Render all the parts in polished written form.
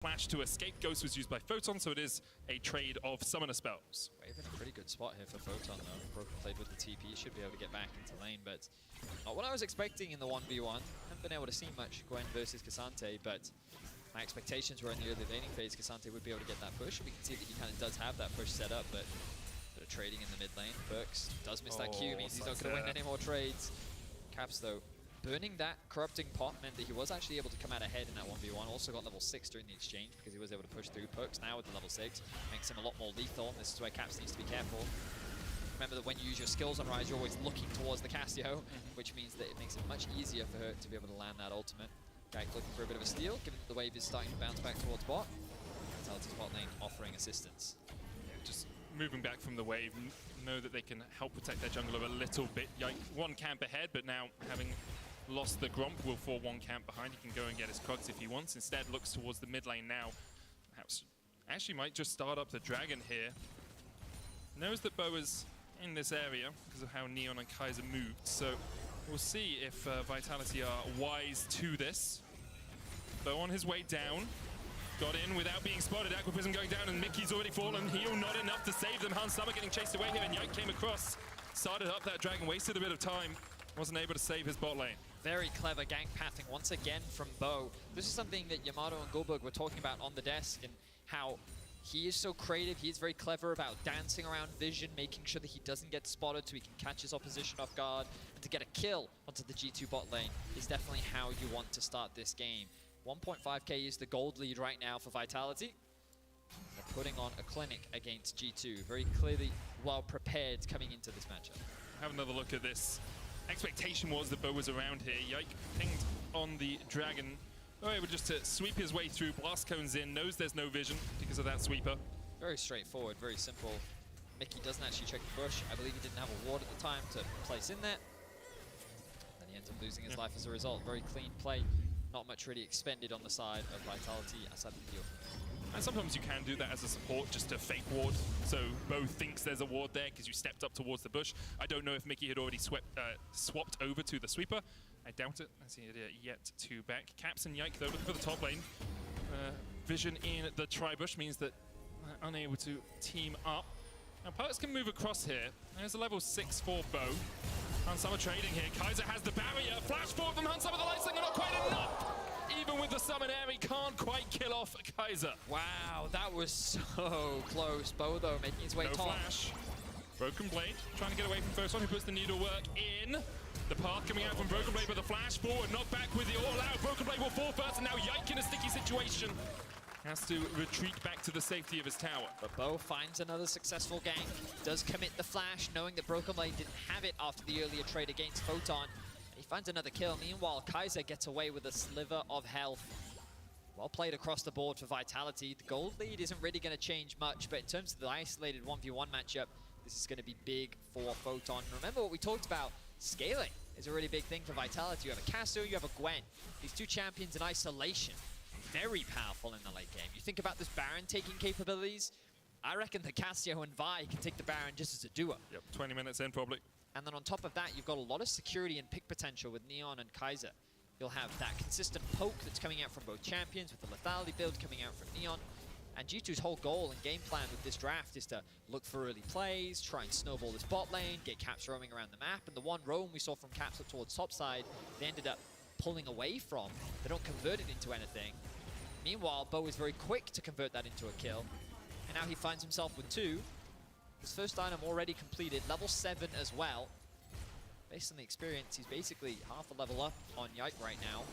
Flash to escape. Ghost was used by Photon, so it is a trade of summoner spells. We're in a pretty good spot here for Photon, though. Broken played with the TP, should be able to get back into lane, but not what I was expecting in the 1v1. Haven't been able to see much Gwen versus Cassante, but my expectations were in the early laning phase, Cassante would be able to get that push. We can see that he kind of does have that push set up, but bit of trading in the mid lane. Perks does miss that Q, means he's not going to win any more trades. Caps, though, burning that corrupting pot meant that he was actually able to come out ahead in that 1v1. Also got level 6 during the exchange because he was able to push through. Perks now with the level 6 makes him a lot more lethal. This is where Caps needs to be careful. Remember that when you use your skills on Ryze, you're always looking towards the Cassio, which means that it makes it much easier for her to be able to land that ultimate. Gag looking for a bit of a steal, given that the wave is starting to bounce back towards bot. Vitality's bot lane offering assistance. Yeah, just moving back from the wave, know that they can help protect their jungler a little bit. Yike, one camp ahead, but now having lost the Gromp, will fall one camp behind. He can go and get his Cogs if he wants. Instead, looks towards the mid lane now. Perhaps actually might just start up the Dragon here. Knows that Bo is in this area because of how Neon and Kaiser moved. So we'll see if Vitality are wise to this. Bo on his way down. Got in without being spotted. Aqua Prism going down, and Mickey's already fallen. Heal not enough to save them. Hans Summer getting chased away here, and Yike came across. Started up that Dragon, wasted a bit of time. Wasn't able to save his bot lane. Very clever gank pathing once again from Bo. This is something that Yamato and Goldberg were talking about on the desk, and how he is so creative. He is very clever about dancing around vision, making sure that he doesn't get spotted so he can catch his opposition off guard. And to get a kill onto the G2 bot lane is definitely how you want to start this game. 1.5k is the gold lead right now for Vitality. They're putting on a clinic against G2. Very clearly well prepared coming into this matchup. Have another look at this. Expectation was that Bo was around here. Yike pinged on the Dragon. Bo able just to sweep his way through. Blast cones in. Knows there's no vision because of that sweeper. Very straightforward, very simple. Mickey doesn't actually check the bush. I believe he didn't have a ward at the time to place in there. Then he ends up losing his life as a result. Very clean play. Not much really expended on the side of Vitality outside the deal. And sometimes you can do that as a support, just to fake ward. So Bo thinks there's a ward there because you stepped up towards the bush. I don't know if Mickey had already swapped over to the sweeper. I doubt it, as he had yet to back. Caps and Yike, though, looking for the top lane. Vision in the tri-bush means that they're unable to team up. Now, Perks can move across here. There's a level 6 for Bo. Hans Summer trading here. Kaiser has the barrier. Flash forward from Hans Summer. The light slinger not quite enough. Even with the summon air, he can't quite kill off Kaiser. Wow, that was so close. Bo, though, making his way top. No flash. Broken Blade trying to get away from first one, who puts the needlework in. The path coming out from Broken Blade, but the flash forward, knocked back with the all-out. Broken Blade will fall first, and now Yike in a sticky situation. Has to retreat back to the safety of his tower. But Bo finds another successful gank. Does commit the flash, knowing that Broken Blade didn't have it after the earlier trade against Photon. He finds another kill. Meanwhile, Kaiser gets away with a sliver of health. Well played across the board for Vitality. The gold lead isn't really going to change much, but in terms of the isolated 1v1 matchup, this is going to be big for Photon. Remember what we talked about, scaling is a really big thing for Vitality. You have a Cassio, you have a Gwen. These two champions in isolation, very powerful in the late game. You think about this Baron taking capabilities, I reckon the Cassio and Vi can take the Baron just as a duo. Yep, 20 minutes in probably. And then on top of that, you've got a lot of security and pick potential with Neon and Kaiser. You'll have that consistent poke that's coming out from both champions with the lethality build coming out from Neon. And G2's whole goal and game plan with this draft is to look for early plays, try and snowball this bot lane, get Caps roaming around the map. And the one roam we saw from Caps up towards top side, they ended up pulling away from. They don't convert it into anything. Meanwhile, Bo is very quick to convert that into a kill. And now he finds himself with 2. His first item already completed, level 7 as well. Based on the experience, he's basically half a level up on Yike right now.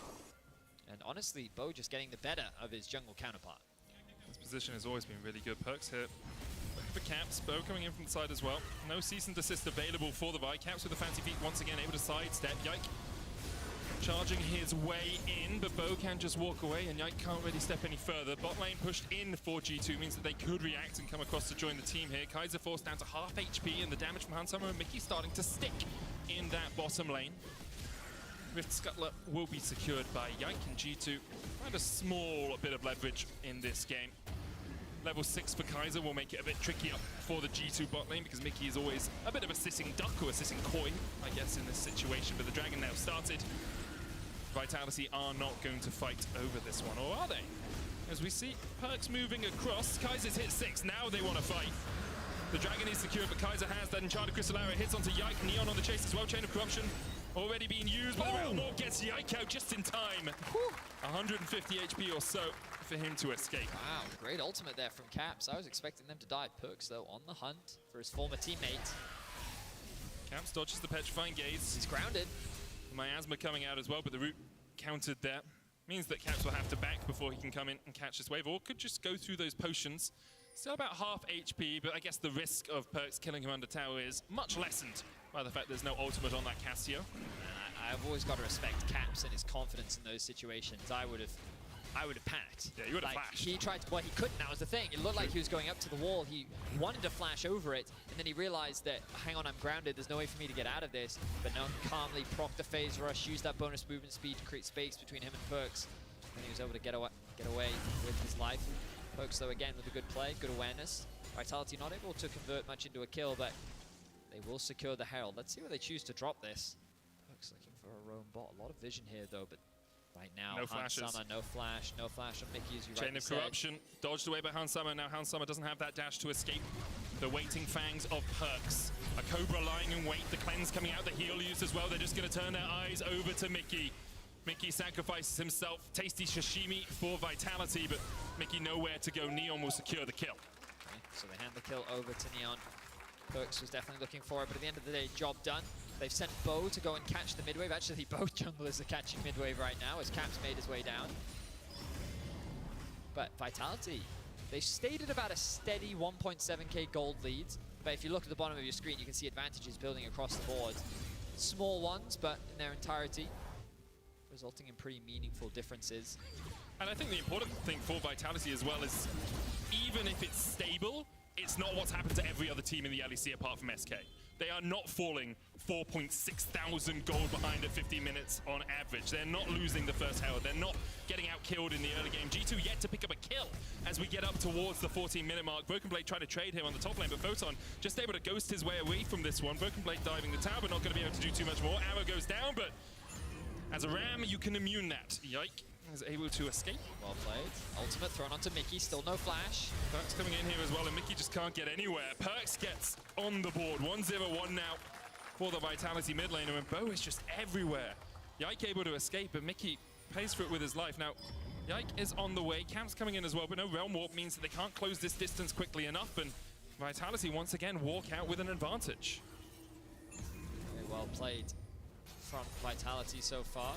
And honestly, Bo just getting the better of his jungle counterpart. His position has always been really good. Perks here. Looking for Caps. Bo coming in from the side as well. No cease and desist available for the Vi. Caps with the fancy feet once again able to sidestep. Yike charging his way in, but Bo can just walk away and Yike can't really step any further. Bot lane pushed in for G2 means that they could react and come across to join the team here. Kaiser forced down to half HP, and the damage from Hans Summer and Mickey starting to stick in that bottom lane. Rift Scuttler will be secured by Yike, and G2 find a small bit of leverage in this game. Level 6 for Kaiser will make it a bit trickier for the G2 bot lane because Mickey is always a bit of a sitting duck or a sitting koi, I guess, in this situation. But the Dragon now started. Vitality are not going to fight over this one, or are they? As we see Perks moving across, Kaiser's hit 6, now they want to fight. The Dragon is secure, but Kaiser has that Enchanted Crystal Arrow, hits onto Yike, Neon on the chase as well, Chain of Corruption already being used, but Realmore gets Yike out just in time. 150 HP or so for him to escape. Wow, great ultimate there from Caps. I was expecting them to die. Perks, though, on the hunt for his former teammate. Caps dodges the Petrifying Gaze. He's grounded. Miasma coming out as well, but the root countered there. Means that Caps will have to back before he can come in and catch this wave, or could just go through those potions. Still about half HP, but I guess the risk of Perks killing him under tower is much lessened by the fact there's no ultimate on that Cassio. I've always got to respect Caps and his confidence in those situations. I would have panicked. Yeah, you would have flashed. He tried to, well, he couldn't, that was the thing. It looked like he was going up to the wall. He wanted to flash over it, and then he realized that, hang on, I'm grounded. There's no way for me to get out of this. But no, he calmly procced the phase rush, used that bonus movement speed to create space between him and Perks. And he was able to get away with his life. Perks, though, again, with a good play, good awareness. Vitality not able to convert much into a kill, but they will secure the Herald. Let's see where they choose to drop this. Perks looking for a roam bot. A lot of vision here, though, but right now, no Hans flashes. Summer, no flash on Mickey, as you Chain rightly of said. Corruption dodged away by Hans Summer. Now Hans Summer doesn't have that dash to escape the waiting fangs of Perks. A Cobra lying in wait, the cleanse coming out, the heal used as well. They're just going to turn their eyes over to Mickey. Mickey sacrifices himself. Tasty sashimi for Vitality, but Mickey nowhere to go. Neon will secure the kill. Okay, so they hand the kill over to Neon. Perks was definitely looking for it, but at the end of the day, job done. They've sent Bo to go and catch the midwave. Actually, both junglers are catching midwave right now as Caps made his way down. But Vitality, they've stayed at about a steady 1.7k gold leads. But if you look at the bottom of your screen, you can see advantages building across the board. Small ones, but in their entirety, resulting in pretty meaningful differences. And I think the important thing for Vitality as well is, even if it's stable, it's not what's happened to every other team in the LEC apart from SK. They are not falling 4,600 gold behind at 50 minutes on average. They're not losing the first Herald. They're not getting out killed in the early game. G2 yet to pick up a kill as we get up towards the 14-minute mark. Broken Blade trying to trade him on the top lane, but Photon just able to ghost his way away from this one. Broken Blade diving the tower, but not going to be able to do too much more. Arrow goes down, but as a Ram, you can immune that. Yike is able to escape. Well played. Ultimate thrown onto Mickey, still no flash. Perks coming in here as well, and Mickey just can't get anywhere. Perks gets on the board. 1-0-1 now for the Vitality mid laner, and Bo is just everywhere. Yike able to escape, but Mickey pays for it with his life. Now, Yike is on the way. Camp's coming in as well, but no Realm Warp means that they can't close this distance quickly enough, and Vitality once again walk out with an advantage. Very well played from Vitality so far.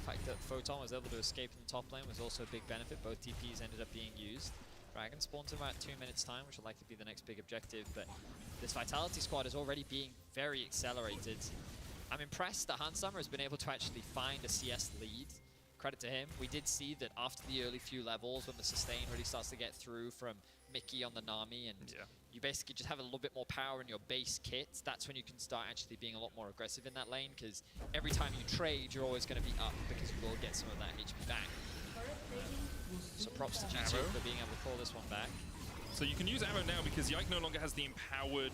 The fact that Photon was able to escape in the top lane was also a big benefit. Both TPs ended up being used. Dragon spawned in about 2 minutes time, which will likely be the next big objective, but this Vitality squad is already being very accelerated. I'm impressed that Hans Summer has been able to actually find a CS lead. Credit to him. We did see that after the early few levels, when the sustain really starts to get through from Mickey on the Nami, and you basically just have a little bit more power in your base kit, that's when you can start actually being a lot more aggressive in that lane, because every time you trade, you're always going to be up, because you will get some of that HP back. So props to G2 for being able to pull this one back. So you can use Arrow now because Yike no longer has the empowered,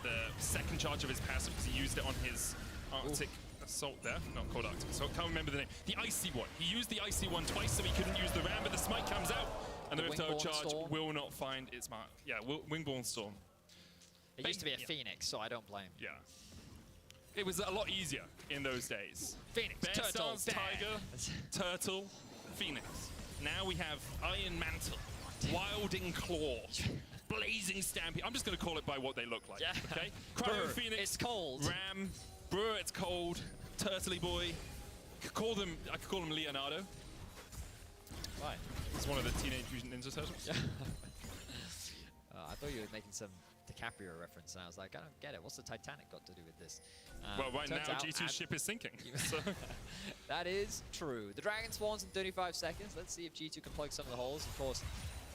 the second charge of his passive, because he used it on his Arctic Assault there. Not called Arctic Assault, can't remember the name. The Icy one. He used the Icy one twice, so he couldn't use the Ram, but the Smite comes out, and the Rift charge will not find its mark. Yeah, Wingborne Storm. It used to be a Phoenix, so I don't blame. Yeah. It was a lot easier in those days. Phoenix, Bear Turtle, Stance, Tiger, Turtle, Phoenix. Now we have Iron Mantle, Wilding Claw, Blazing Stampede. I'm just going to call it by what they look like, okay? Cryo Phoenix, it's cold. Ram, Brewer, it's cold, Turtley Boy. I could call them Leonardo. Why? It's one of the Teenage Mutant Ninja Turtles. I thought you were making some DiCaprio reference, and I was like, I don't get it. What's the Titanic got to do with this? Well, right now, G2's ship is sinking. So. That is true. The Dragon spawns in 35 seconds. Let's see if G2 can plug some of the holes. Of course,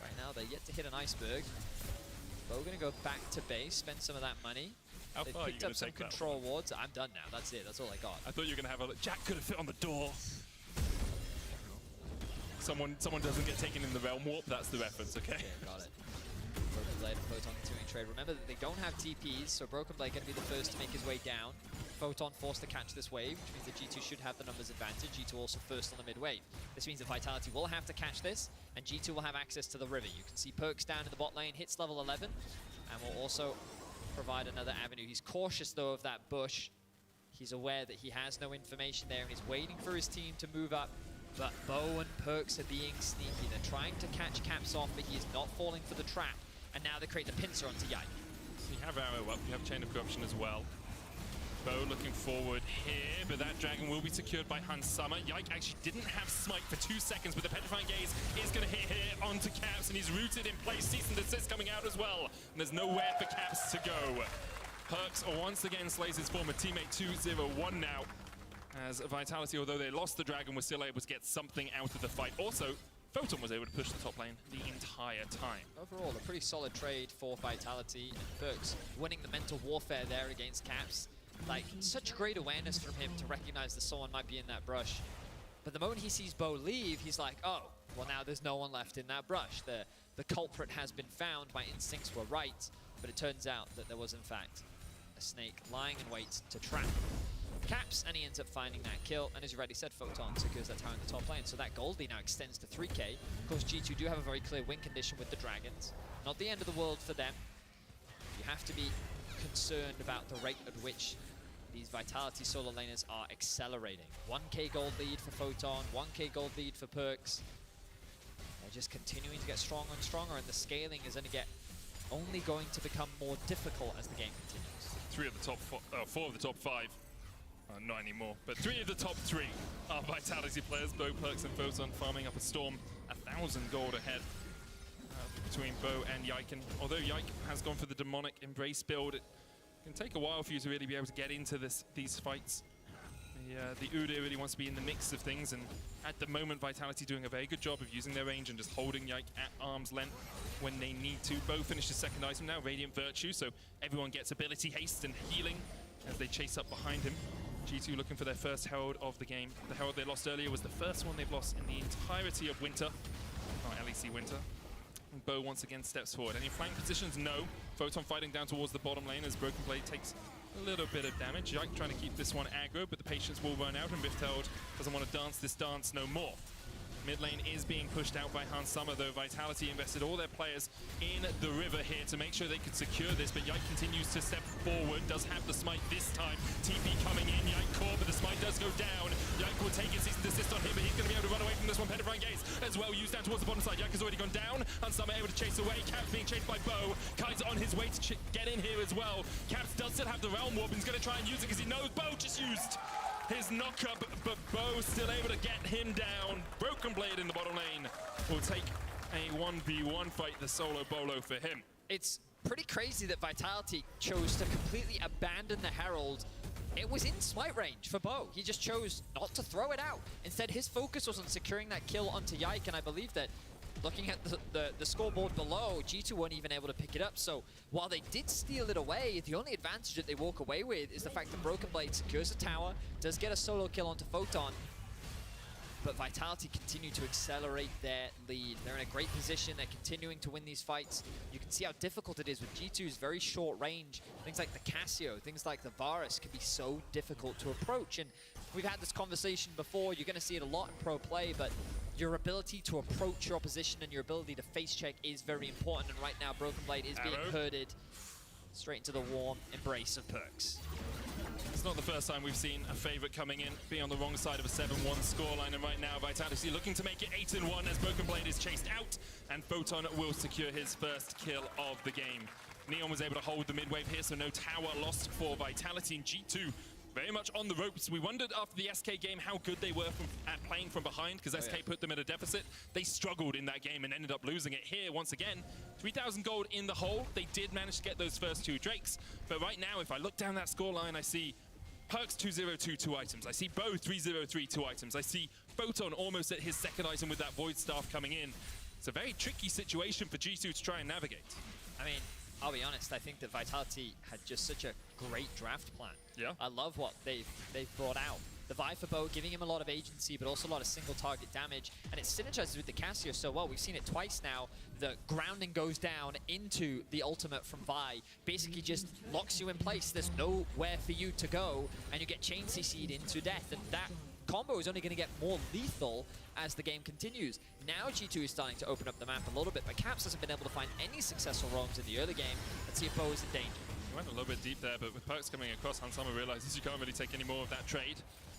right now, they're yet to hit an iceberg. Bo going to go back to base, spend some of that money. How They far picked are you up some take control wards. I'm done now. That's it. That's all I got. I thought you were going to have a... Jack could have fit on the door. Someone doesn't get taken in the Realm Warp. That's the reference, okay? Yeah, got it. Broken Blade and Photon continuing trade. Remember that they don't have TPs, so Broken Blade going to be the first to make his way down. Photon forced to catch this wave, which means that G2 should have the numbers advantage. G2 also first on the mid wave. This means that Vitality will have to catch this, and G2 will have access to the river. You can see Perks down in the bot lane, hits level 11, and will also provide another avenue. He's cautious, though, of that bush. He's aware that he has no information there, and he's waiting for his team to move up. But Bo and Perks are being sneaky. They're trying to catch Caps off, but he is not falling for the trap. And now they create the pincer onto Yike. So you have Arrow up, you have Chain of Corruption as well. Bo looking forward here, but that dragon will be secured by Hans Summer. Yike actually didn't have Smite for 2 seconds, but the Petrifying Gaze is going to hit here onto Caps, and he's rooted in place. Cease and desist coming out as well. And there's nowhere for Caps to go. Perks once again slays his former teammate 2-0-1 now. As Vitality, although they lost the dragon, was still able to get something out of the fight. Also, Photon was able to push the top lane the entire time. Overall, a pretty solid trade for Vitality, and Perks winning the mental warfare there against Caps. Like, such great awareness from him to recognize that someone might be in that brush. But the moment he sees Bo leave, he's like, oh, well now there's no one left in that brush. The culprit has been found, my instincts were right, but it turns out that there was in fact a snake lying in wait to trap Caps, and he ends up finding that kill, and as you already said, Photon secures that tower in the top lane, so that gold lead now extends to 3k. Of course, G2 do have a very clear win condition with the dragons. Not the end of the world for them. You have to be concerned about the rate at which these Vitality solo laners are accelerating. 1k gold lead for Photon, 1k gold lead for Perks. They're just continuing to get stronger and stronger, and the scaling is only going to become more difficult as the game continues. 4 of the top 5. Not anymore, but 3 of the top 3 are Vitality players. Bo, Perks, and Photon farming up a Storm. 1,000 gold ahead between Bo and Yike. And although Yike has gone for the Demonic Embrace build, it can take a while for you to really be able to get into these fights. The Udyr really wants to be in the mix of things, and at the moment Vitality doing a very good job of using their range and just holding Yike at arm's length when they need to. Bo finishes second item now, Radiant Virtue, so everyone gets ability haste and healing as they chase up behind him. G2 looking for their first Herald of the game. The Herald they lost earlier was the first one they've lost in the entirety of Winter. LEC Winter. And Bo once again steps forward. Any flank positions? No. Photon fighting down towards the bottom lane as Broken Blade takes a little bit of damage. Yike trying to keep this one aggro, but the patience will run out, and Rift Herald doesn't want to dance this dance no more. Mid lane is being pushed out by Hans Summer, though Vitality invested all their players in the river here to make sure they could secure this, but Yike continues to step forward, does have the smite this time. TP coming in, Yike caught, but the smite does go down. Yike will take his cease and desist on him, but he's going to be able to run away from this one. Petrifying Gaze as well, used down towards the bottom side. Yike has already gone down, Hans Summer able to chase away. Caps being chased by Bo. Kai's on his way to get in here as well. Caps does still have the Realm Warp, and he's going to try and use it because he knows Bo just used his knock-up, but Bo still able to get him down. Broken Blade in the bottom lane will take a 1v1 fight, the solo bolo for him. It's pretty crazy that Vitality chose to completely abandon the Herald. It was in smite range for Bo. He just chose not to throw it out. Instead, his focus was on securing that kill onto Yike, and I believe that looking at the scoreboard below, G2 weren't even able to pick it up. So while they did steal it away, the only advantage that they walk away with is the fact that Broken Blade secures a tower, does get a solo kill onto Photon, but Vitality continue to accelerate their lead. They're in a great position. They're continuing to win these fights. You can see how difficult it is with G2's very short range. Things like the Cassio, things like the Varus can be so difficult to approach. And we've had this conversation before. You're going to see it a lot in pro play, but your ability to approach your opposition and your ability to face check is very important. And right now, Broken Blade is being herded straight into the warm embrace of Perks. It's not the first time we've seen a favorite coming in, be on the wrong side of a 7-1 scoreline, and right now Vitality looking to make it 8-1 as Broken Blade is chased out, and Photon will secure his first kill of the game. Neon was able to hold the mid-wave here, so no tower lost for Vitality, and G2 very much on the ropes. We wondered after the SK game how good they were at playing from behind, because SK put them at a deficit. They struggled in that game and ended up losing it. Here, once again, 3,000 gold in the hole. They did manage to get those first 2 Drakes, but right now, if I look down that scoreline, I see Perks 202, 2 items. I see Bo 303, 2 items. I see Photon almost at his second item with that Void Staff coming in. It's a very tricky situation for G2 to try and navigate. I mean, I'll be honest, I think that Vitality had just such a great draft plan. Yeah. I love what they've brought out. the Viper bow, giving him a lot of agency, but also a lot of single target damage. And it synergizes with the Cassio so well. We've seen it twice now. The grounding goes down into the ultimate from Vi. Basically just locks you in place. There's nowhere for you to go, and you get chain CC'd into death. And that combo is only going to get more lethal as the game continues. Now G2 is starting to open up the map a little bit, but Caps hasn't been able to find any successful roams in the early game. Let's see if Bo is in danger. He went a little bit deep there, but with Perks coming across, Hansama realizes you can't really take any more of that trade.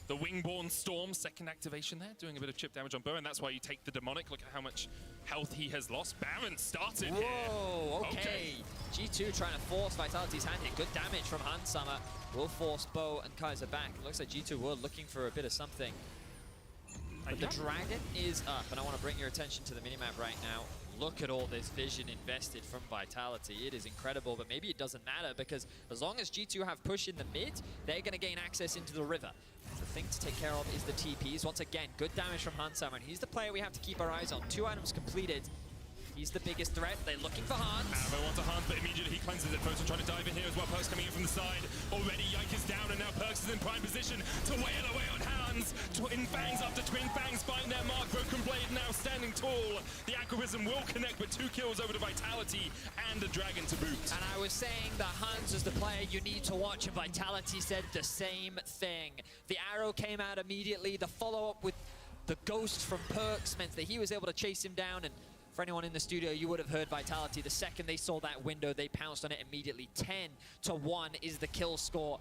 The Wingborn Storm, second activation there, doing a bit of chip damage on Bo, and that's why you take the Demonic. Look at how much health he has lost. Baron started here. Whoa, okay. G2 trying to force Vitality's hand here. Good damage from Hansama. Will force Bo and Kaiser back. It looks like G2 were looking for a bit of something. But the Dragon is up, and I want to bring your attention to the minimap right now. Look at all this vision invested from Vitality. It is incredible, but maybe it doesn't matter, because as long as G2 have push in the mid, they're going to gain access into the river. The thing to take care of is the TPs. Once again, good damage from Hansama, and he's the player we have to keep our eyes on. 2 items completed. He's the biggest threat. They're looking for Hans. Arrow wants a Hans, but immediately he cleanses it. Photon trying to dive in here as well. Perks coming in from the side. Already Yike is down, and now Perks is in prime position to wail away on Hans. Twin Fangs after Twin Fangs find their mark. Broken Blade now standing tall. The Acquisition will connect with 2 kills over to Vitality and a Dragon to boot. And I was saying that Hans was the player you need to watch, and Vitality said the same thing. The arrow came out immediately. The follow-up with the ghost from Perks meant that he was able to chase him down, and for anyone in the studio, you would have heard Vitality. The second they saw that window, they pounced on it immediately. 10-1 is the kill score.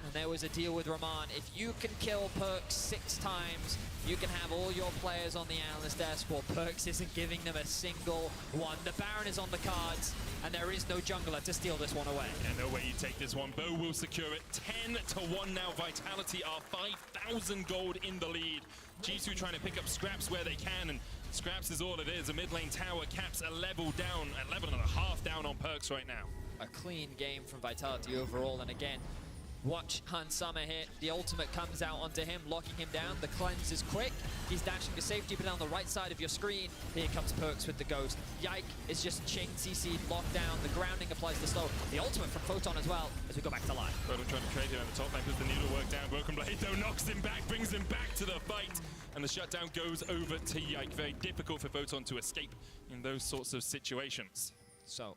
And there was a deal with Rahman. If you can kill Perks 6 times, you can have all your players on the analyst dashboard. Perks isn't giving them a single one. The Baron is on the cards, and there is no jungler to steal this one away. Yeah, no way you take this one. Bo will secure it. 10-1 now. Vitality are 5,000 gold in the lead. G2 trying to pick up scraps where they can, and scraps is all it is. A mid lane tower caps a level down, 11.5 down on Perks right now. A clean game from Vitality overall, and again, watch Hansama hit. The ultimate comes out onto him, locking him down. The cleanse is quick. He's dashing to safety, but on the right side of your screen, here comes Perks with the ghost. Yike is just chain CC'd, locked down. The grounding applies the slow. The ultimate from Photon as well, as we go back to life. Photon trying to trade here on the top lane, puts the needle work down. Broken Blade though knocks him back, brings him back to the fight. And the shutdown goes over to Yike. Very difficult for Photon to escape in those sorts of situations. So,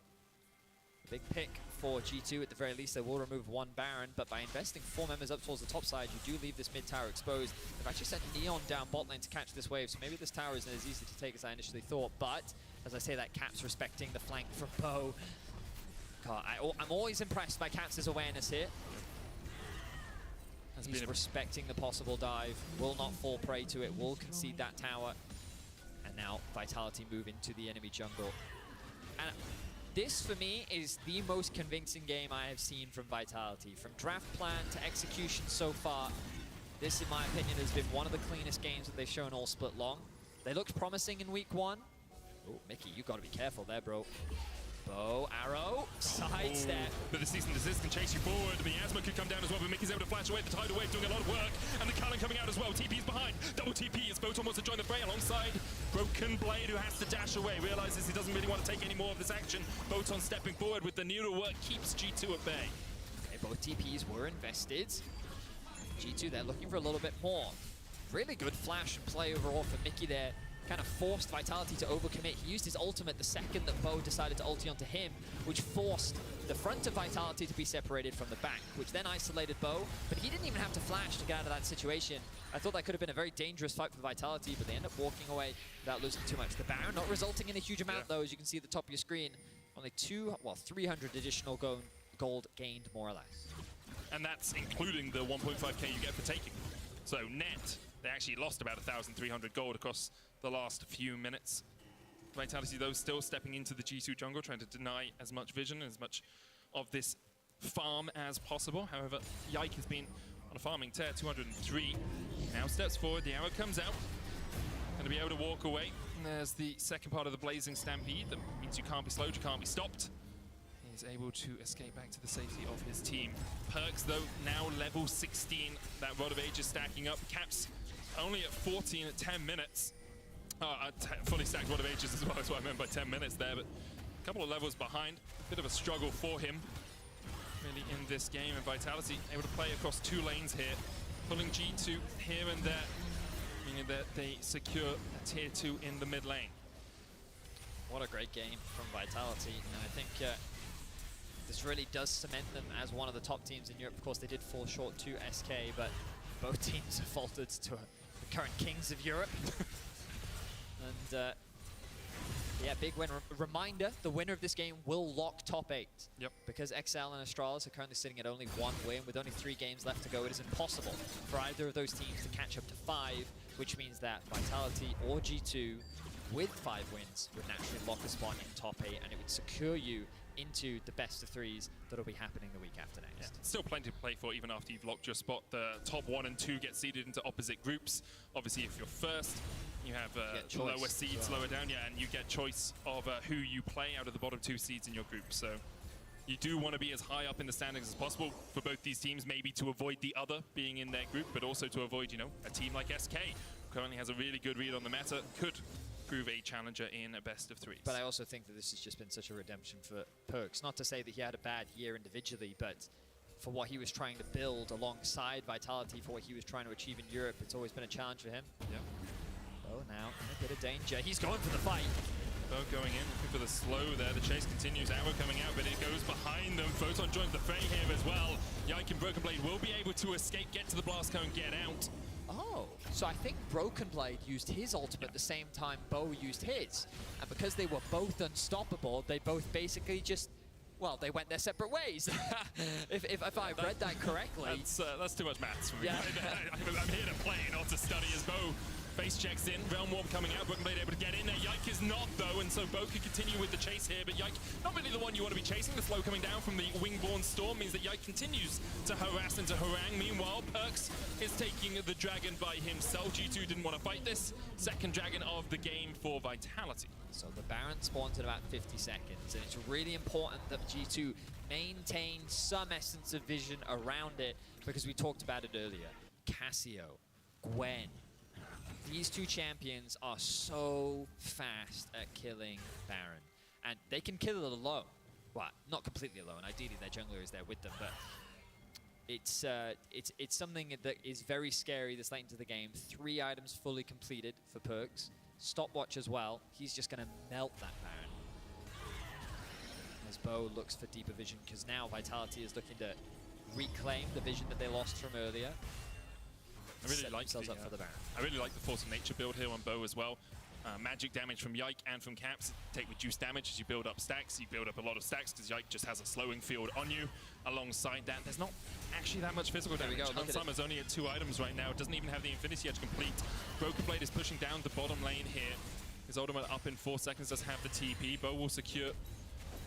big pick for G2. At the very least, they will remove 1 Baron, but by investing 4 members up towards the top side, you do leave this mid tower exposed. They've actually sent Neon down bot lane to catch this wave, so maybe this tower isn't as easy to take as I initially thought, but as I say that, Caps respecting the flank from Bo. God, I'm always impressed by Caps' awareness here. He's respecting the possible dive, will not fall prey to it, will concede that tower. And now Vitality move into the enemy jungle. And this, for me, is the most convincing game I have seen from Vitality. From draft plan to execution so far, this, in my opinion, has been one of the cleanest games that they've shown all split long. They looked promising in week 1. Oh, Mickey, you gotta be careful there, bro. Bo, arrow, sidestep. But the cease and desist can chase you forward. The Miasma could come down as well, but Mickey's able to flash away. The tidal wave doing a lot of work. And the Cullen coming out as well. TP's behind. Double TP as Photon wants to join the fray alongside Broken Blade, who has to dash away. Realizes he doesn't really want to take any more of this action. Photon stepping forward with the needle work keeps G2 at bay. Okay, both TPs were invested. G2, they're looking for a little bit more. Really good flash and play overall for Mickey there. Kind of forced Vitality to overcommit. He used his ultimate the second that Bo decided to ulti onto him, which forced the front of Vitality to be separated from the back, which then isolated Bo, but he didn't even have to flash to get out of that situation. I thought that could have been a very dangerous fight for Vitality, but they end up walking away without losing too much. The Baron not resulting in a huge amount though, as you can see at the top of your screen. Only 300 additional gold gained, more or less. And that's including the 1.5k you get for taking. So net, they actually lost about 1,300 gold across the last few minutes. Vitality, though, still stepping into the G2 jungle, trying to deny as much vision, as much of this farm as possible. However, Yike has been on a farming tear, 203. Now steps forward, the arrow comes out. Going to be able to walk away. And there's the second part of the Blazing Stampede. That means you can't be slowed, you can't be stopped. He's able to escape back to the safety of his team. Perks, though, now level 16. That Rod of Age is stacking up. Caps only at 14 at 10 minutes. Fully stacked Rod of Ages as well, that's what I meant by 10 minutes there, but a couple of levels behind. Bit of a struggle for him, really, in this game. And Vitality able to play across 2 lanes here. pulling G2 here and there, meaning that they secure a tier 2 in the mid lane. What a great game from Vitality, and I think this really does cement them as one of the top teams in Europe. Of course, they did fall short to SK, but both teams have faltered to the current kings of Europe. And yeah, big win. Reminder, the winner of this game will lock top 8. Yep. Because XL and Astralis are currently sitting at only 1 win. With only 3 games left to go, it is impossible for either of those teams to catch up to 5, which means that Vitality or G2 with 5 wins would naturally lock a spot in top 8, and it would secure you into the best of 3s that'll be happening the week after next. Yeah. Still plenty to play for even after you've locked your spot. The top 1 and 2 get seeded into opposite groups. Obviously, if you're first, you have lower seeds lower down, and you get choice of who you play out of the bottom 2 seeds in your group. So you do want to be as high up in the standings as possible for both these teams, maybe to avoid the other being in their group, but also to avoid, a team like SK, who currently has a really good read on the meta, could prove a challenger in a best of 3s. But I also think that this has just been such a redemption for Perkz. Not to say that he had a bad year individually, but for what he was trying to build alongside Vitality, for what he was trying to achieve in Europe, it's always been a challenge for him. Yep. Oh, now in a bit of danger. He's going for the fight. Bo going in, looking for the slow there. The chase continues. Arrow coming out, but it goes behind them. Photon joins the fray here as well. Yike and Broken Blade will be able to escape, get to the blast cone, get out. Oh, so I think Broken Blade used his ultimate at the same time Bo used his. And because they were both unstoppable, they both basically just, well, they went their separate ways. if I read that correctly. That's too much maths for me. Yeah. I'm here to play, not to study. As Bo face checks in, Realm Warp coming out, Broken Blade able to get in there. Yike is not, though, and so Bo can continue with the chase here, but Yike not really the one you want to be chasing. The slow coming down from the Wingborn Storm means that Yike continues to harass and to harangue. Meanwhile, Perkz is taking the dragon by himself. G2 didn't want to fight this. Second dragon of the game for Vitality. So the Baron spawns in about 50 seconds, and it's really important that G2 maintain some essence of vision around it, because we talked about it earlier. Cassio, Gwen, these 2 champions are so fast at killing Baron, and they can kill it alone. Well, not completely alone. Ideally, their jungler is there with them, but it's something that is very scary this late into the game. 3 items fully completed for Perkz. Stopwatch as well. He's just going to melt that Baron. As Bo looks for deeper vision, because now Vitality is looking to reclaim the vision that they lost from earlier. I really like the Force of Nature build here on Bo as well. Magic damage from Yike and from Caps. Take reduced damage as you build up stacks. You build up a lot of stacks because Yike just has a slowing field on you. Alongside that, there's not actually that much physical damage. Hansama's only at 2 items right now. It doesn't even have the Infinity Edge complete. Broken Blade is pushing down the bottom lane here. His ultimate up in 4 seconds, does have the TP. Bo will secure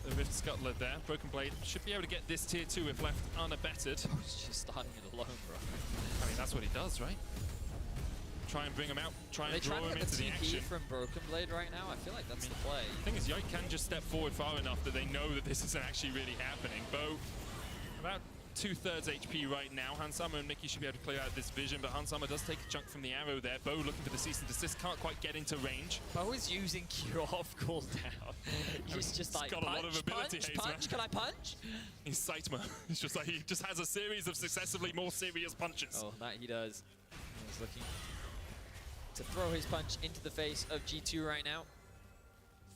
the Rift Scuttler there. Broken Blade should be able to get this tier 2 if left unabettered. He's just starting it alone, bro. I mean, that's what he does, right? Try and bring him out, try and draw him into the action. From Broken Blade right now? I feel like that's the play. The thing is, Yike can just step forward far enough that they know that this isn't actually really happening. Bo, about 2/3 HP right now. Hansama and Mickey should be able to clear out this vision, but Hansama does take a chunk from the arrow there. Bo looking for the cease and desist, can't quite get into range. Bo is using Cure off cooldown. He's just like, got a lot of ability, punch, can I punch? He's Saitama. It's just like, he just has a series of successively more serious punches. Oh, that he does. He's looking to throw his punch into the face of G2 right now.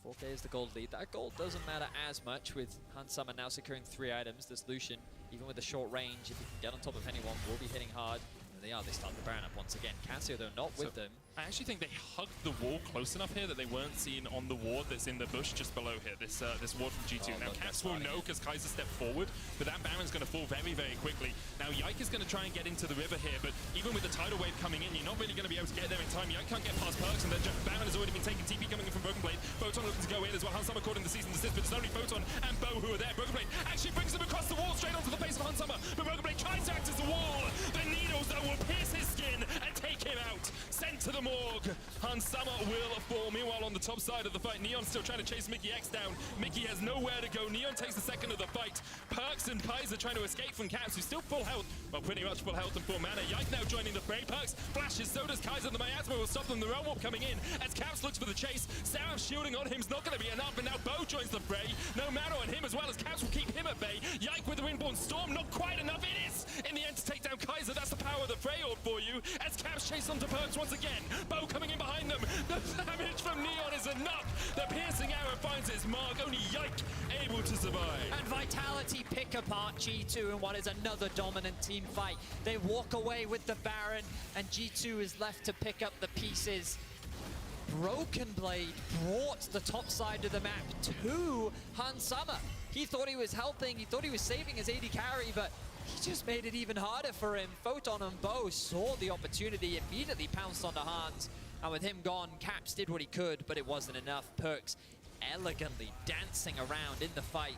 4K is the gold lead. That gold doesn't matter as much with Hansama now securing 3 items. This Lucian, even with the short range, if he can get on top of anyone, will be hitting hard. And they start the Baron up once again. Cassio, though, not with them. I actually think they hugged the wall close enough here that they weren't seen on the ward that's in the bush just below here, this ward from G2. Now, Caps will know because Kaiser stepped forward, but that Baron's going to fall very, very quickly. Now, Yike is going to try and get into the river here, but even with the tidal wave coming in, you're not really going to be able to get there in time. Yike can't get past Perkz, and the Baron has already been taken. TP coming in from Broken Blade. Photon looking to go in as well. Hansama caught in the season desist, but it's only Photon and Bo who are there. Broken Blade actually brings him across the wall straight onto the face of Hansama, but Broken Blade tries to act as a wall. The needles, though, will pierce his skin and take him out. Sent to the morgue. Hansama will fall. Meanwhile, on the top side of the fight, Neon's still trying to chase Mickey X down. Mickey has nowhere to go. Neon takes the second of the fight. Perkz and Kaiser trying to escape from Caps, who's still full health. Well, pretty much full health and full mana. Yike now joining the fray. Perkz flashes, so does Kaiser. The miasma will stop them. The Realm Warp coming in as Caps looks for the chase. Seraph shielding on him's not going to be enough, and now Bo joins the fray. No mana on him as well, as Caps will keep him at bay. Yike with the Windborn Storm, not quite enough. It is in the end to take down Kaiser. Kaiser. That's the power of the Freyord for you. As Caps chase onto Perks once again. Bo coming in behind them. The damage from Neon is enough. The piercing arrow finds its mark. Only Yike able to survive. And Vitality pick apart G2 in what is another dominant team fight. They walk away with the Baron, and G2 is left to pick up the pieces. Broken Blade brought the top side of the map to Hans Summer. He thought he was helping, he thought he was saving his AD carry, but he just made it even harder for him. Photon and Bo saw the opportunity, immediately pounced onto Hans, and with him gone, Caps did what he could, but it wasn't enough. Perks elegantly dancing around in the fight,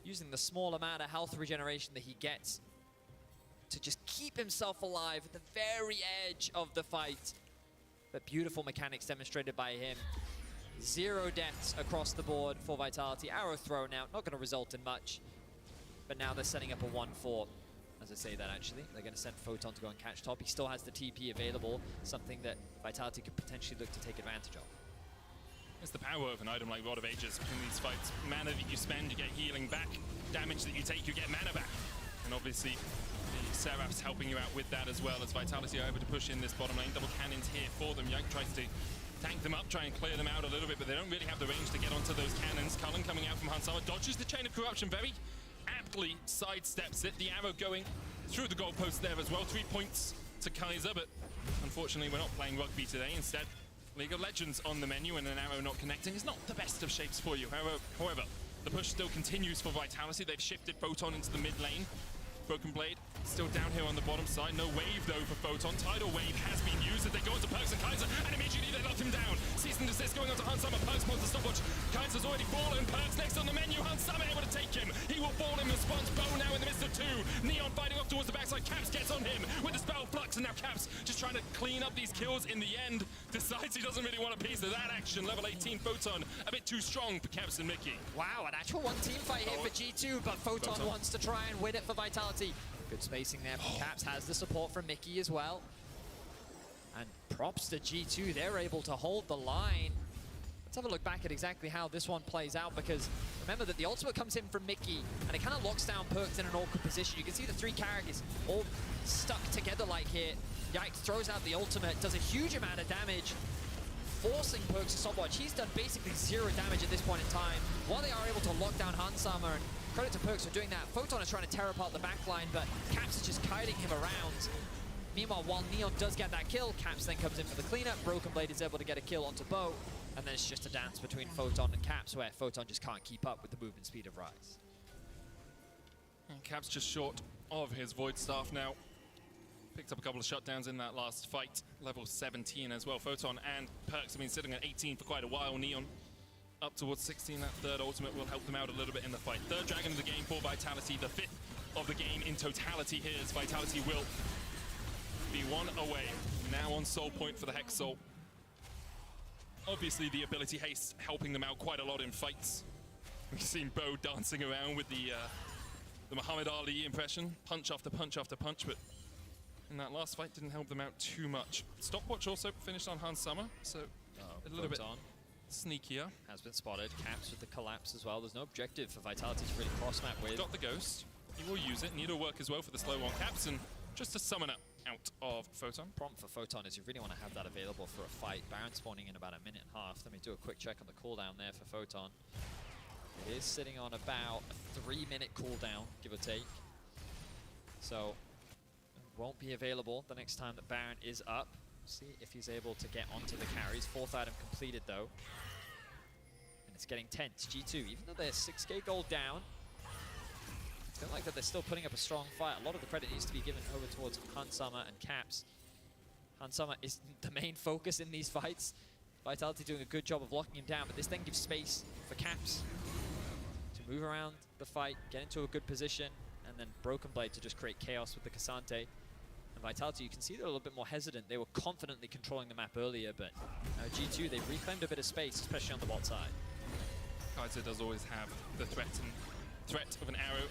using the small amount of health regeneration that he gets to just keep himself alive at the very edge of the fight. But beautiful mechanics demonstrated by him. 0 deaths across the board for Vitality. Arrow thrown out, not going to result in much. But now they're setting up a 1-4. As I say that, actually, they're going to send Photon to go and catch top. He still has the TP available, something that Vitality could potentially look to take advantage of. It's the power of an item like Rod of Ages in these fights. Mana that you spend, you get healing back. Damage that you take, you get mana back. And obviously, the Seraph's helping you out with that as well, as Vitality are able to push in this bottom lane. Double cannons here for them. Yike tries to tank them up, try and clear them out a little bit, but they don't really have the range to get onto those cannons. Cullen coming out from Hansama, dodges the Chain of Corruption very aptly, sidesteps it. The arrow going through the goalpost there as well. 3 points to Kaiser, but unfortunately we're not playing rugby today. Instead, League of Legends on the menu, and an arrow not connecting is not the best of shapes for you. However, the push still continues for Vitality. They've shifted Photon into the mid lane. Broken Blade still down here on the bottom side. No wave though for Photon. Tidal Wave has been used as they go into Perks and Kaiser, and immediately they lock him down. Cease and desist going on to Hansama. Perks wants the stopwatch. Kaiser's already fallen. Perks next on the menu. Hansama able to take him. He will fall in response. Bo now in the midst of 2. Neon fighting off towards the backside. Caps gets on him with the spell flux, and now Caps just trying to clean up these kills in the end. Decides he doesn't really want a piece of that action. Level 18 Photon a bit too strong for Caps and Mickey. Wow, an actual one-team fight here for G2, but Photon wants to try and win it for Vitality. Good spacing there from Caps, has the support from Mickey as well. And props to G2, they're able to hold the line. Let's have a look back at exactly how this one plays out, because remember that the ultimate comes in from Mickey, and it kind of locks down Perks in an awkward position. You can see the 3 characters all stuck together like here. Yikes throws out the ultimate, does a huge amount of damage, forcing Perks to stopwatch. He's done basically 0 damage at this point in time, while they are able to lock down Hansama, and credit to Perks for doing that. Photon is trying to tear apart the backline, but Caps is just kiting him around. Meanwhile, while Neon does get that kill, Caps then comes in for the cleanup. Broken Blade is able to get a kill onto Bo, and then it's just a dance between Photon and Caps, where Photon just can't keep up with the movement speed of Rise. And Caps just short of his Void Staff now. Picked up a couple of shutdowns in that last fight. Level 17 as well. Photon and Perks have been sitting at 18 for quite a while. Neon up towards 16. That third ultimate will help them out a little bit in the fight. Third Dragon of the game for Vitality. The 5th of the game in totality here, as Vitality will be 1 away. Now on Soul Point for the Hex Soul. Obviously the ability haste helping them out quite a lot in fights. We've seen Bo dancing around with the Muhammad Ali impression. Punch after punch after punch, but in that last fight didn't help them out too much. Stopwatch also finished on Hansama, so a little bit sneakier. Has been spotted. Caps with the collapse as well. There's no objective for Vitality to really cross-map with. Got the Ghost. He will use it. Need to work as well for the slow on Caps, and just a summoner out of Photon. Problem for Photon is you really want to have that available for a fight. Baron spawning in about 1.5 minutes. Let me do a quick check on the cooldown there for Photon. It is sitting on about a 3-minute cooldown, give or take. So won't be available the next time that Baron is up. See if he's able to get onto the carries. 4th item completed though. And it's getting tense. G2, even though they're 6k gold down, I feel like that they're still putting up a strong fight. A lot of the credit needs to be given over towards Hansama and Caps. Hansama is the main focus in these fights. Vitality doing a good job of locking him down, but this then gives space for Caps to move around the fight, get into a good position, and then Broken Blade to just create chaos with the Cassante. And Vitality, you can see they're a little bit more hesitant. They were confidently controlling the map earlier, but now G2, they've reclaimed a bit of space, especially on the bot side. Kaiser does always have the threat of an arrow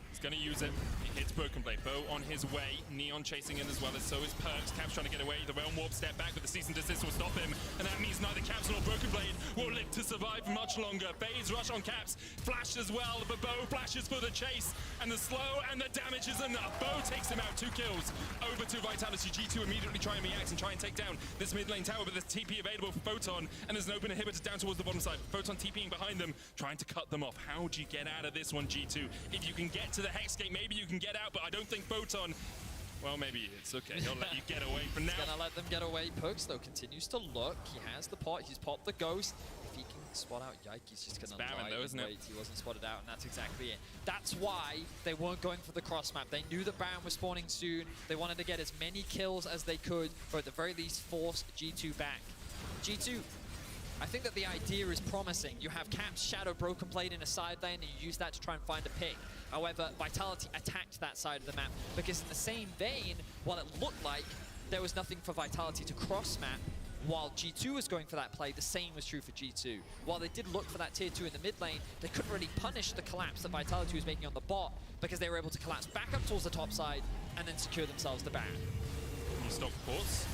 He's going to use it. He hits Broken Blade. Bo on his way. Neon chasing in as well, as so is Perks. Caps trying to get away. The Realm Warp step back, but the Cease and Desist will stop him. And that means neither Caps nor Broken Blade will live to survive much longer. Phase rush on Caps. Flash as well, but Bo flashes for the chase. And the slow and the damage is enough. Bo takes him out. 2 kills. Over to Vitality. G2 immediately try and react and try and take down this mid lane tower, but there's TP available for Photon. And there's an open inhibitor down towards the bottom side. Photon TPing behind them, trying to cut them off. How do you get out of this one, G2? If you can get to the Hex Gate, maybe you can get out, but I don't think Photon, well, maybe it's okay. He'll let you get away for now. He's gonna let them get away. Perks, though, continues to look. He has the pot. He's popped the Ghost. If he can spot out Yike, he's just gonna lie though, and isn't wait. it? He wasn't spotted out, and that's exactly it. That's why they weren't going for the cross map. They knew that Baron was spawning soon. They wanted to get as many kills as they could, or at the very least force G2 back. G2, I think that the idea is promising. You have Caps, Shadow, Broken Blade in a side lane, and you use that to try and find a pick. However, Vitality attacked that side of the map, because in the same vein, while it looked like there was nothing for Vitality to cross map, while G2 was going for that play, the same was true for G2. While they did look for that tier 2 in the mid lane, they couldn't really punish the collapse that Vitality was making on the bot, because they were able to collapse back up towards the top side and then secure themselves the Baron. You stop ports.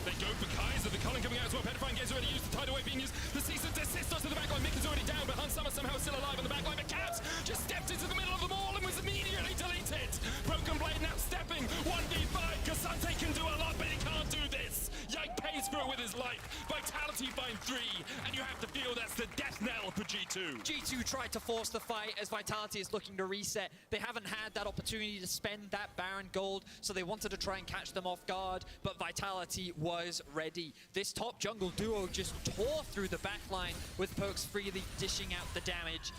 They go for Kaiser. The Cullen coming out as well. Petrifying Gaze already used. The Tidal Wave being used. The Cease and Desist to the backline. Mick is already down, but Hans Summer somehow still alive on the backline. But Caps just stepped into the middle of them all and was immediately deleted. Broken Blade now stepping. 1v5. Cassante can do a lot, but he can't do this. Yike pays for it with his life. Vitality find 3, and you have to feel that's the death knell for G2. G2 tried to force the fight as Vitality is looking to reset. They haven't had that opportunity to spend that Baron gold, so they wanted to try and catch them off guard, but Vitality was ready. This top jungle duo just tore through the backline with Perks freely dishing out the damage.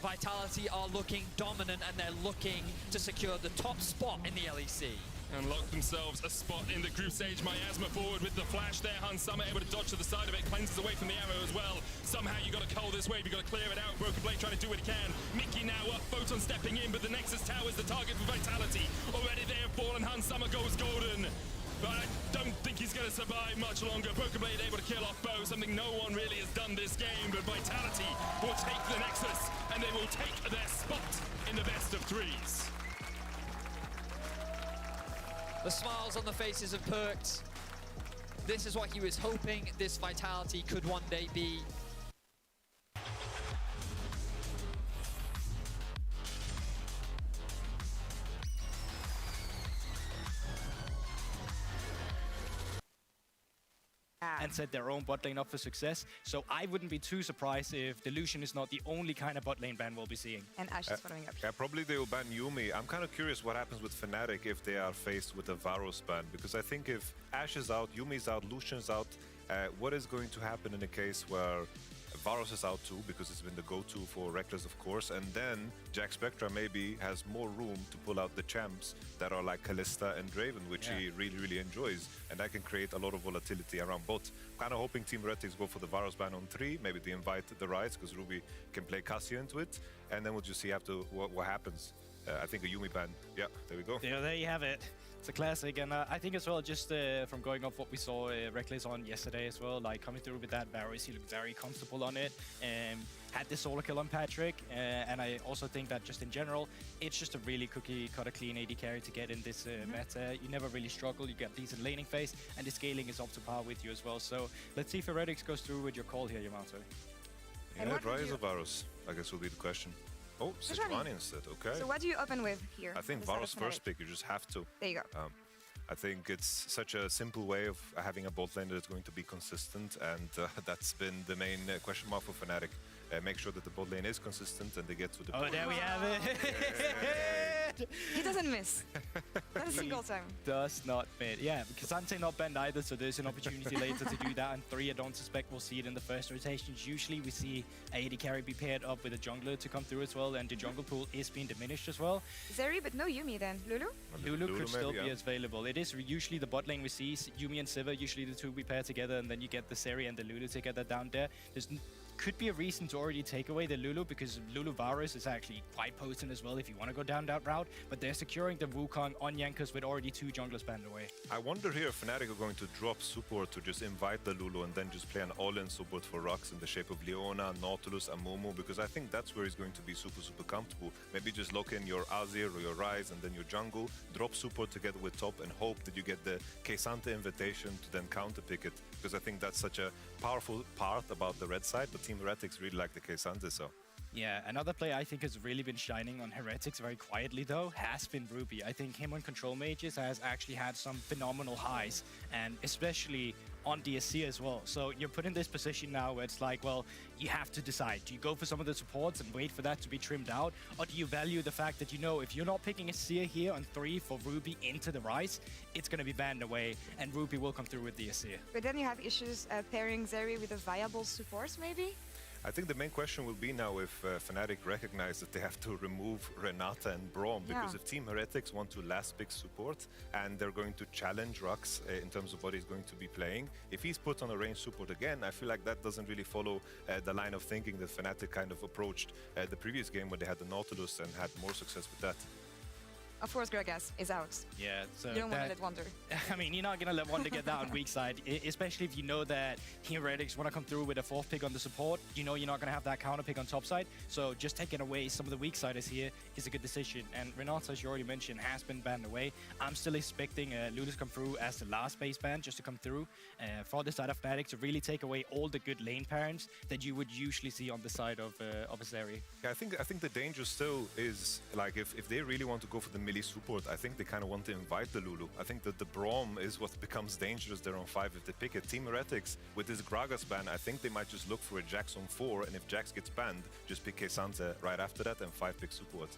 Vitality are looking dominant, and they're looking to secure the top spot in the LEC. And lock themselves a spot in the group stage. Miasma forward with the flash there. Hans Summer able to dodge to the side of it. Cleanses away from the arrow as well. Somehow you got to cull this wave. You got to clear it out. Broken Blade trying to do what he can. Mickey now up. Photon stepping in, but the Nexus Tower is the target for Vitality. Already they have fallen. Hans Summer goes golden. But I don't think he's going to survive much longer. Broken Blade able to kill off Bo, something no one really has done this game. But Vitality will take the Nexus, and they will take their spot in the best of 3s. The smiles on the faces of Perks. This is what he was hoping this Vitality could one day be. And set their own bot lane up for success. So I wouldn't be too surprised if Delusion is not the only kind of bot lane ban we'll be seeing. And Ash is following up. Yeah, probably they will ban Yuumi. I'm kind of curious what happens with Fnatic if they are faced with a Varus ban, because I think if Ash is out, Yuumi's out, Lucian's out, what is going to happen in a case where Varus is out too, because it's been the go-to for Reckless, of course, and then Jack Spectra maybe has more room to pull out the champs that are like Kalista and Draven, which he really, really enjoys, and that can create a lot of volatility around bot. Kind of hoping Team Heretics go for the Varus ban on 3, maybe they invite the Rights, because Ruby can play Cassia into it, and then we'll just see after what happens. I think a Yuumi ban. Yeah, there we go. Yeah, there you have it. It's a classic, and I think as well, just from going off what we saw Reckless on yesterday as well, like coming through with that Varus, he looked very comfortable on it, and had the solo kill on Patrick, and I also think that just in general, it's just a really cookie-cutter clean AD carry to get in this meta. You never really struggle, you get decent laning phase, and the scaling is up to par with you as well. So let's see if Heretics goes through with your call here, Yamato. Yeah, Rise or Varus, I guess will be the question. Oh, Sejuani instead, okay. So what do you open with here? I think Varus first pick, you just have to. There you go. I think it's such a simple way of having a bot lane that is going to be consistent, and that's been the main question mark for Fnatic. Make sure that the bot lane is consistent and they get to the point. Oh, there we have it! He doesn't miss. Not a single time. Does not miss. Yeah, Cassante not banned either, so there's an opportunity later to do that. And 3, I don't suspect we'll see it in the first rotations. Usually we see AD carry be paired up with a jungler to come through as well, and the jungle pool is being diminished as well. Zeri, but no Yuumi then. Lulu? Lulu could still be available. It is usually the bot lane we see, Yuumi and Sivir, usually the two we pair together, and then you get the Zeri and the Lulu together down there. There's could be a reason to already take away the Lulu, because Lulu Varus is actually quite potent as well if you want to go down that route. But they're securing the Wukong on Jankos with already 2 junglers banned away. I wonder here if Fnatic are going to drop support to just invite the Lulu and then just play an all-in support for Rux in the shape of Leona, Nautilus, and Momo, because I think that's where he's going to be super comfortable. Maybe just lock in your Azir or your Ryze and then your jungle, drop support together with top, and hope that you get the K'Sante invitation to then counterpick it, because I think that's such a powerful part about the red side, but Team Heretics really like the K'Sante, so. Yeah, another player I think has really been shining on Heretics very quietly though has been Ruby. I think him on Control Mages has actually had some phenomenal highs, and especially on DSC as well. So you're put in this position now where it's like, well, you have to decide. Do you go for some of the supports and wait for that to be trimmed out? Or do you value the fact that, you know, if you're not picking a Seer here on 3 for Ruby into the Ryze, it's going to be banned away and Ruby will come through with the Seer. But then you have issues pairing Zeri with a viable support, maybe? I think the main question will be now if Fnatic recognize that they have to remove Renata and Braum, because if Team Heretics want to last pick support and they're going to challenge Rux in terms of what he's going to be playing, if he's put on a range support again, I feel like that doesn't really follow the line of thinking that Fnatic kind of approached the previous game when they had the Nautilus and had more success with that. Of course, Gragas is out. Yeah, so You don't want to let Wonder. I mean, you're not going to let Wonder get that on weak side, especially if you know that Team Heretics want to come through with a 4th pick on the support. You know you're not going to have that counter pick on top side, so just taking away some of the weak siders here is a good decision. And Renata, as you already mentioned, has been banned away. I'm still expecting Lulu to come through as the last base ban, just to come through for the side of Fnatic to really take away all the good lane parents that you would usually see on the side of a Zeri. Yeah, I think the danger still is, like, if they really want to go for the melee support, I think they kind of want to invite the Lulu. I think that the Braum is what becomes dangerous there on 5 if they pick it. Team Heretics, with this Gragas ban, I think they might just look for a Jax on 4, and if Jax gets banned, just pick K'Sante right after that and 5-pick support.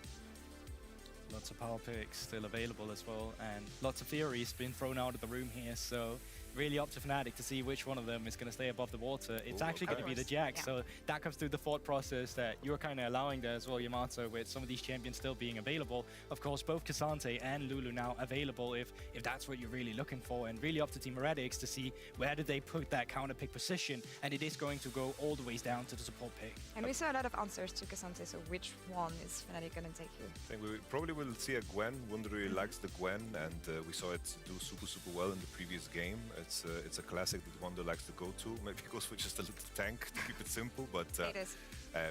Lots of power picks still available as well, and lots of theories being thrown out of the room here, so really up to Fnatic to see which one of them is going to stay above the water. It's actually going to be the Jax, so that comes through the thought process that you're kind of allowing there as well, Yamato, with some of these champions still being available. Of course, both K'Sante and Lulu now available if that's what you're really looking for, and really up to Team Heretics to see where did they put that counter pick position, and it is going to go all the ways down to the support pick. And we saw a lot of answers to K'Sante, so which one is Fnatic going to take here? I think we probably will see a Gwen. Wunder really likes the Gwen, and we saw it do super well in the previous game. It's a classic that Wunder likes to go to. Maybe he goes for just a little tank to keep it simple, but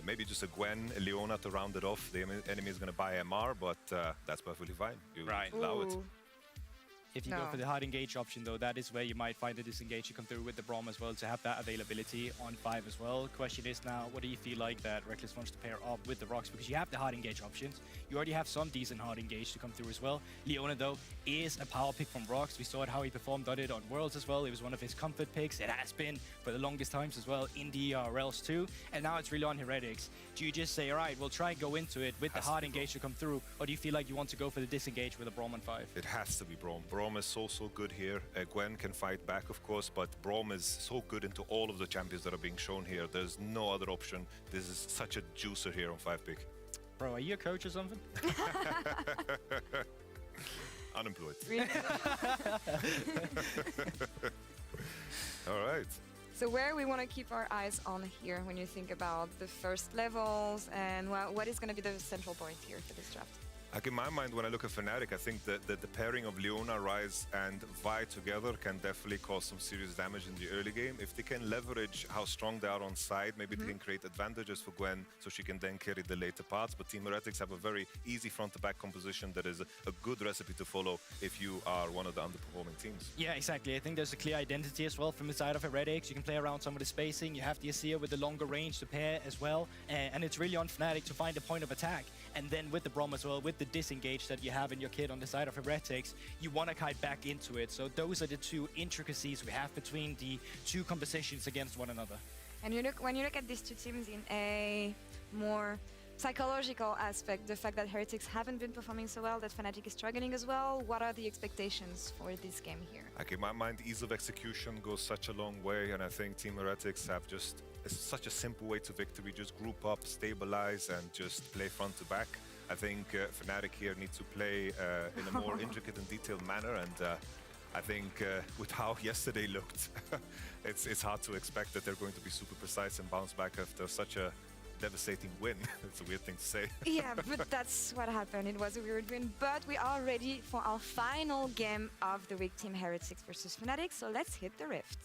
maybe just a Gwen, a Leona to round it off. The enemy is going to buy MR, but that's perfectly fine. You allow it. If you go for the hard engage option, though, that is where you might find the disengage to come through with the Braum as well, to have that availability on 5 as well. Question is now, what do you feel like that Reckless wants to pair up with the Rocks? Because you have the hard engage options. You already have some decent hard engage to come through as well. Leona, though, is a power pick from Rocks. We saw it how he performed on it on Worlds as well. It was one of his comfort picks. It has been for the longest times as well in the ERLs too. And now it's really on Heretics. Do you just say, all right, we'll try and go into it with the hard engage to come through? Or do you feel like you want to go for the disengage with a Braum on 5? It has to be Braum. Braum is so good here. Gwen can fight back, of course, but Braum is so good into all of the champions that are being shown here. There's no other option. This is such a juicer here on 5-pick. Bro, are you a coach or something? Unemployed. Really? All right. So where we want to keep our eyes on here when you think about the first levels, and what is going to be the central point here for this draft? Like in my mind, when I look at Fnatic, I think that the pairing of Leona, Ryze, and Vi together can definitely cause some serious damage in the early game. If they can leverage how strong they are on side, maybe they can create advantages for Gwen so she can then carry the later parts. But Team Heretics have a very easy front-to-back composition that is a good recipe to follow if you are one of the underperforming teams. Yeah, exactly. I think there's a clear identity as well from the side of Heretics. You can play around some of the spacing. You have the Azir with the longer range to pair as well. And it's really on Fnatic to find a point of attack. And then with the Braum as well, with the disengage that you have in your kit on the side of Heretics, you want to kite back into it. So those are the two intricacies we have between the two compositions against one another. And when you look at these two teams in a more psychological aspect, the fact that Heretics haven't been performing so well, that Fnatic is struggling as well, what are the expectations for this game here? Like in my mind, ease of execution goes such a long way, and I think Team Heretics have just such a simple way to victory. Just group up, stabilize, and just play front to back. I think Fnatic here needs to play in a more intricate and detailed manner, and I think with how yesterday looked, it's hard to expect that they're going to be super precise and bounce back after such a devastating win. It's a weird thing to say. Yeah, but that's what happened. It was a weird win, but we are ready for our final game of the week, Team Heretics versus Fnatic, so let's hit the Rift.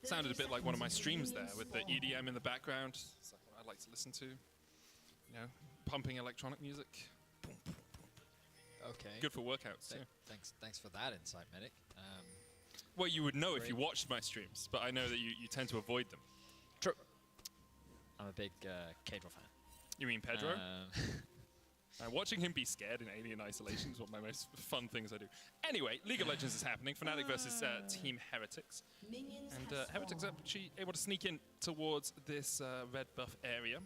Sounded a bit like one of my streams there with the EDM in the background. It's like what I'd like to listen to. You know, pumping electronic music. Okay. Good for workouts too. Thanks for that insight, Medic. Well, you would know if you Great. watched my streams, but I know that you tend to avoid them. True. I'm a big Pedro fan. You mean Pedro? Watching him be scared in Alien Isolation is one of my most fun things I do. Anyway, League of Legends is happening. Fnatic versus Team Heretics. And Heretics are actually able to sneak in towards this red buff area.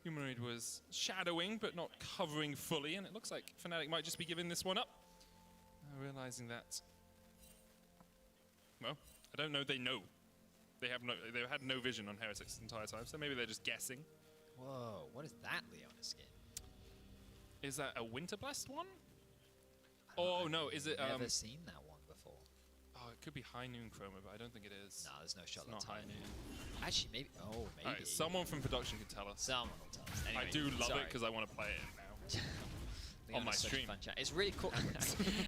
Humanoid was shadowing, but not covering fully, and it looks like Fnatic might just be giving this one up. Realizing that, well, I don't know they know. They had no vision on Heretics the entire time, so maybe they're just guessing. Whoa, what is that Leona skin? Is that a Winter Blast one? Oh no, is it? I've never seen that one before. Oh, it could be High Noon Chroma, but I don't think it is. No, there's no shot It's not that's High Noon. Actually, maybe. Oh, maybe. Alright, someone from production can tell us. Someone will tell us. Anyway, I do love sorry. it because I want to play it now. Leona's my such a stream. fun chat. It's really cool.